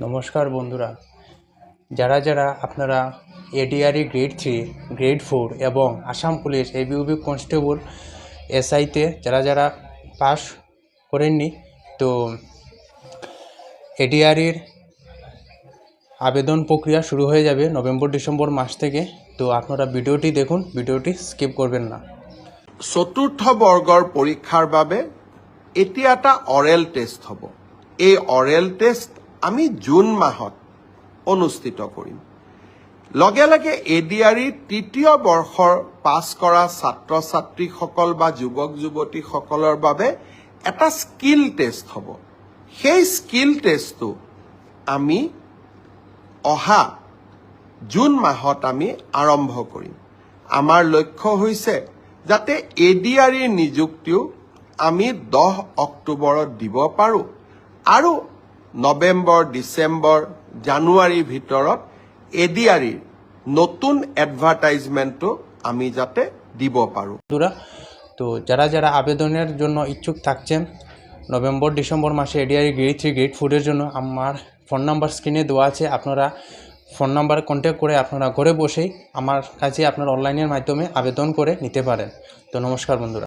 নমস্কার বন্ধুরা, যারা যারা আপনারা এডিআরই গ্রেড 3, গ্রেড 4 এবং আসাম পুলিশ এবিউবি কনস্টেবল এসআইতে যারা যারা পাস করেননি, তো এডিআরইর আবেদন প্রক্রিয়া শুরু হয়ে যাবে নভেম্বর-ডিসেম্বর মাস থেকে। তো আপনারা ভিডিওটি দেখুন, ভিডিওটি স্কিপ করবেন না। চতুৰ্থ বৰ্গৰ পৰীক্ষাৰ বাবে এতিয়া এটা অৰেল টেষ্ট হ'ব। এই অৰেল টেষ্ট আমি জুন মাহত অনুষ্ঠিত কৰিম। লগে লগে এডিআৰই তৃতীয় বৰ্ষৰ পাছ কৰা ছাত্ৰ ছাত্ৰীসকল বা যুৱক যুৱতীসকলৰ বাবে এটা স্কিল টেষ্ট হ'ব। সেই স্কিল টেষ্টটো আমি অহা জুন মাহত আমি আৰম্ভ কৰিম। আমাৰ লক্ষ্য হৈছে যাতে এডিআৰইৰ নিযুক্তিও আমি 10 অক্টোবৰত দিব পাৰোঁ আৰু নৱেম্বৰ, ডিচেম্বৰ, জানুৱাৰীৰ ভিতৰত এডিআৰইৰ নতুন এডভাৰটাইজমেন্টটো আমি যাতে দিব পাৰোঁ। তো যারা যারা আবেদনের জন্য ইচ্ছুক থাকছেন নভেম্বর-ডিসেম্বর মাসে এডিআরই গ্রেড 3, গ্রেড 4 জন্য, আমার ফোন নাম্বার স্ক্রিনে দেওয়া আছে। আপনারা ফোন নাম্বারে কন্ট্যাক্ট করে আপনারা ঘরে বসেই আমার কাছে আপনার অনলাইনের মাধ্যমে আবেদন করে নিতে পারেন। তো নমস্কার বন্ধুরা।